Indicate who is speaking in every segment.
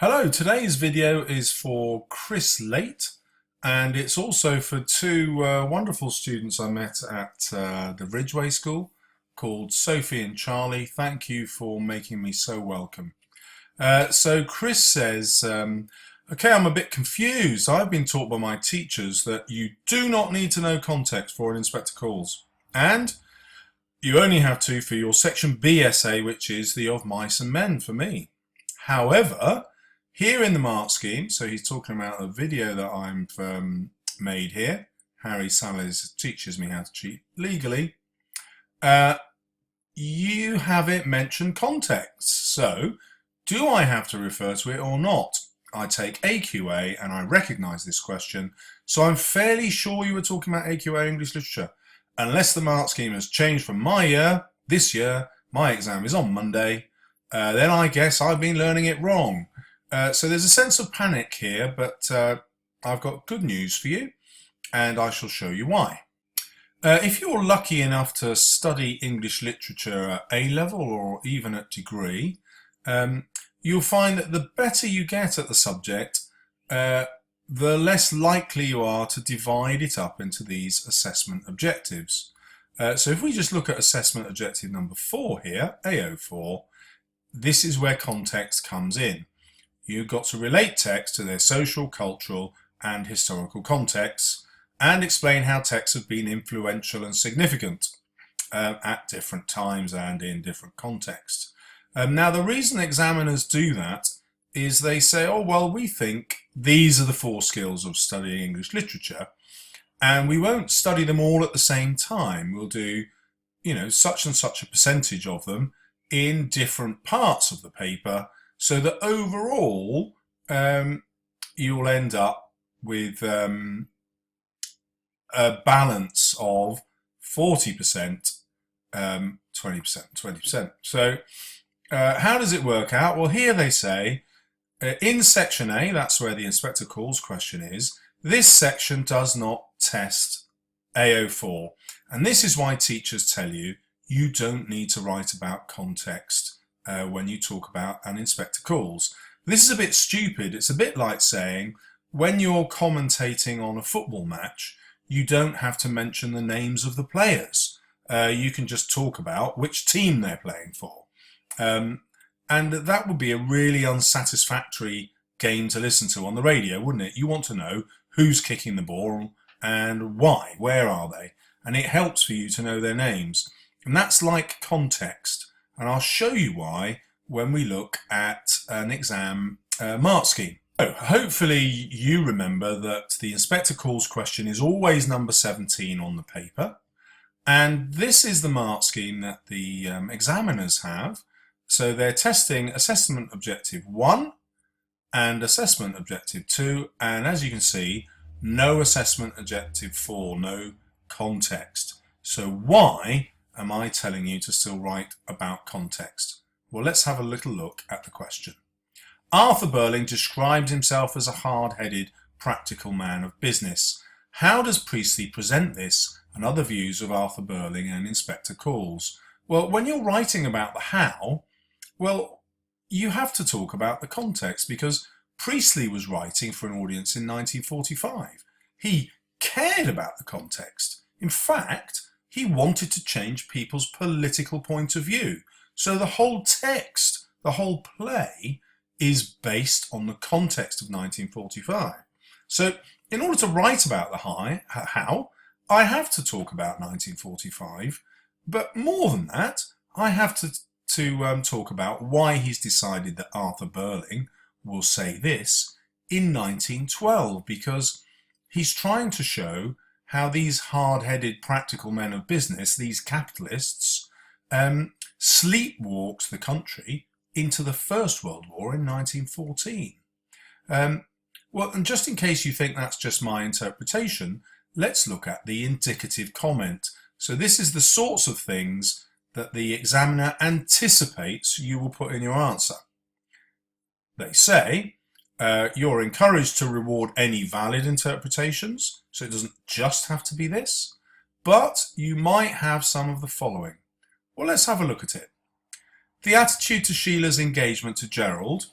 Speaker 1: Hello, today's video is for Chris Late, and it's also for two wonderful students I met at the Ridgeway School called Sophie and Charlie. Thank you for making me so welcome. So Chris says, okay, I'm a bit confused. I've been taught by my teachers that you do not need to know context for an inspector calls, and you only have to for your section B essay, which is the of mice and men for me. However, here in the mark scheme, so he's talking about a video that I've made here. Harry Salles teaches me how to cheat legally. You have it mentioned context. So, do I have to refer to it or not? I take AQA and I recognise this question, so I'm fairly sure you were talking about AQA English Literature. Unless the mark scheme has changed from my year, this year, my exam is on Monday, then I guess I've been learning it wrong. So there's a sense of panic here, but I've got good news for you, and I shall show you why. If you're lucky enough to study English literature at A-level or even at degree, you'll find that the better you get at the subject, the less likely you are to divide it up into these assessment objectives. So if we just look at assessment objective number 4 here, AO4, this is where context comes in. You've got to relate text to their social, cultural and historical contexts and explain how texts have been influential and significant at different times and in different contexts. Now the reason examiners do that is they say, oh well, we think these are the 4 skills of studying English literature, and we won't study them all at the same time. We'll do, such and such a percentage of them in different parts of the paper, so that overall you'll end up with a balance of 40%, 20%, 20%. So how does it work out? Well, here they say, in section A, that's where the inspector calls question is, this section does not test AO4. And this is why teachers tell you, you don't need to write about context when you talk about an inspector calls. This is a bit stupid. It's a bit like saying when you're commentating on a football match, you don't have to mention the names of the players. You can just talk about which team they're playing for. And that would be a really unsatisfactory game to listen to on the radio, wouldn't it? You want to know who's kicking the ball and why, where are they? And it helps for you to know their names. And that's like context. And I'll show you why when we look at an exam mark scheme. So hopefully you remember that the inspector calls question is always number 17 on the paper. And this is the mark scheme that the examiners have. So they're testing assessment objective 1 and assessment objective 2. And as you can see, no assessment objective 4, no context. So why am I telling you to still write about context? Well, let's have a little look at the question. Arthur Burling described himself as a hard-headed, practical man of business. How does Priestley present this and other views of Arthur Burling and Inspector Calls? Well, when you're writing about the how, well, you have to talk about the context, because Priestley was writing for an audience in 1945. He cared about the context. In fact, he wanted to change people's political point of view. So the whole text, the whole play, is based on the context of 1945. So in order to write about the how, I have to talk about 1945, but more than that, I have to talk about why he's decided that Arthur Burling will say this in 1912, because he's trying to show how these hard-headed practical men of business, these capitalists, sleepwalked the country into the First World War in 1914. Well, and just in case you think that's just my interpretation, let's look at the indicative comment. So this is the sorts of things that the examiner anticipates you will put in your answer. They say, you're encouraged to reward any valid interpretations, so it doesn't just have to be this, but you might have some of the following. Well, let's have a look at it. The attitude to Sheila's engagement to Gerald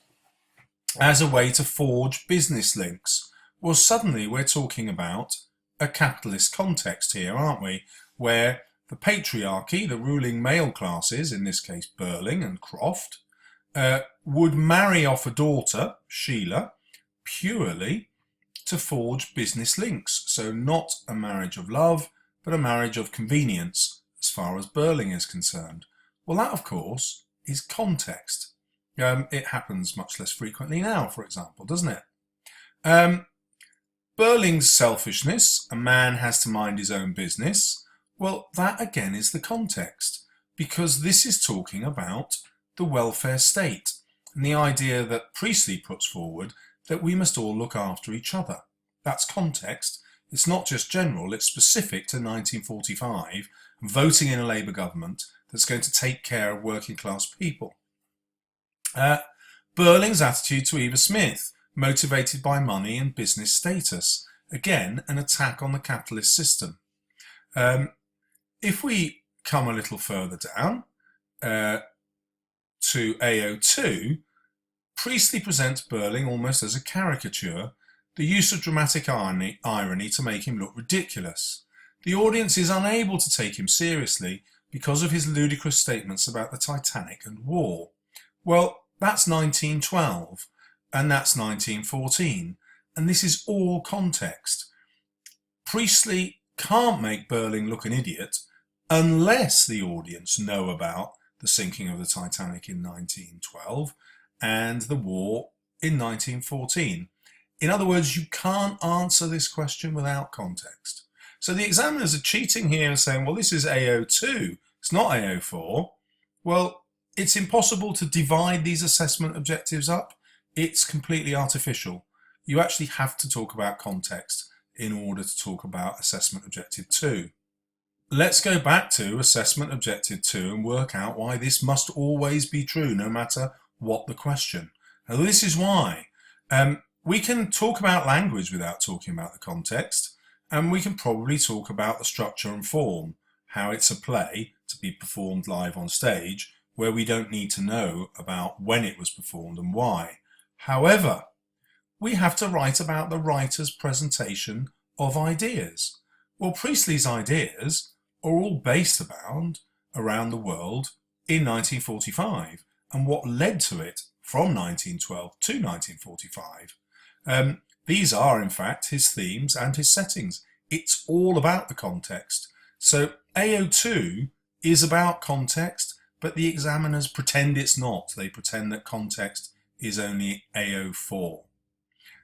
Speaker 1: as a way to forge business links. Well, suddenly we're talking about a capitalist context here, aren't we? Where the patriarchy, the ruling male classes, in this case Burling and Croft, would marry off a daughter, Sheila, purely to forge business links. So not a marriage of love, but a marriage of convenience, as far as Burling is concerned. Well, that, of course, is context. It happens much less frequently now, for example, doesn't it? Burling's selfishness, a man has to mind his own business, well, that again is the context, because this is talking about the welfare state and the idea that Priestley puts forward that we must all look after each other. That's context. It's not just general, it's specific to 1945, voting in a Labour government that's going to take care of working class people. Burling's attitude to Eva Smith, motivated by money and business status. Again, an attack on the capitalist system. If we come a little further down to AO2, Priestley presents Burling almost as a caricature, the use of dramatic irony to make him look ridiculous. The audience is unable to take him seriously because of his ludicrous statements about the Titanic and war. Well, that's 1912, and that's 1914, and this is all context. Priestley can't make Burling look an idiot unless the audience know about the sinking of the Titanic in 1912 and the war in 1914. In other words, you can't answer this question without context. So the examiners are cheating here and saying, well, this is AO2, it's not AO4. Well, it's impossible to divide these assessment objectives up. It's completely artificial. You actually have to talk about context in order to talk about assessment objective 2. Let's go back to assessment objective 2 and work out why this must always be true, no matter what the question. Now, this is why. We can talk about language without talking about the context, and we can probably talk about the structure and form, how it's a play to be performed live on stage, where we don't need to know about when it was performed and why. However, we have to write about the writer's presentation of ideas. Well, Priestley's ideas are all based around the world in 1945 and what led to it from 1912 to 1945. These are, in fact, his themes and his settings. It's all about the context. So AO2 is about context, but the examiners pretend it's not. They pretend that context is only AO4.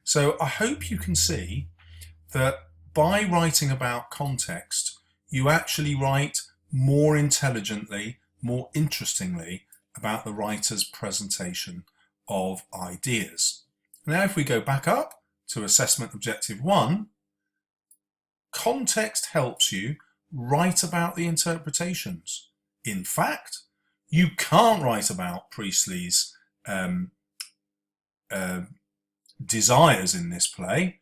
Speaker 1: So I hope you can see that by writing about context, you actually write more intelligently, more interestingly about the writer's presentation of ideas. Now, if we go back up to assessment objective 1, context helps you write about the interpretations. In fact, you can't write about Priestley's desires in this play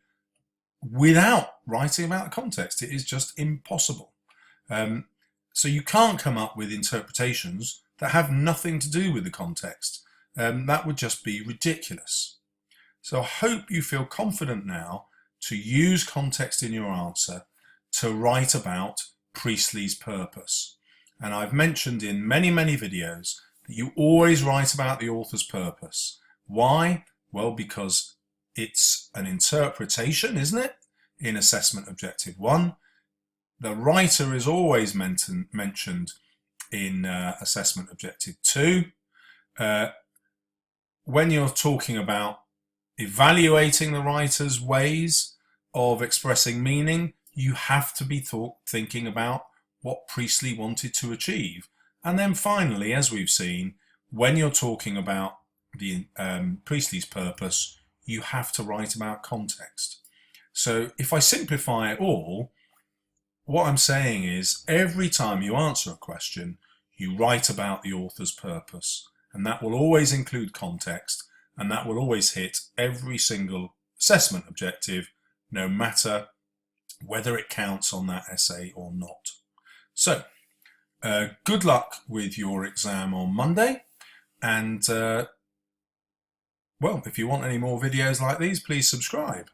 Speaker 1: without writing about the context. It is just impossible. So you can't come up with interpretations that have nothing to do with the context. That would just be ridiculous. So I hope you feel confident now to use context in your answer to write about Priestley's purpose. And I've mentioned in many, many videos that you always write about the author's purpose. Why? Well, because it's an interpretation, isn't it? In assessment objective 1. The writer is always mentioned in assessment objective 2. When you're talking about evaluating the writer's ways of expressing meaning, you have to be thinking about what Priestley wanted to achieve. And then finally, as we've seen, when you're talking about the Priestley's purpose, you have to write about context. So if I simplify it all, what I'm saying is every time you answer a question, you write about the author's purpose, and that will always include context, and that will always hit every single assessment objective, no matter whether it counts on that essay or not. So, good luck with your exam on Monday, and Well, if you want any more videos like these, please subscribe.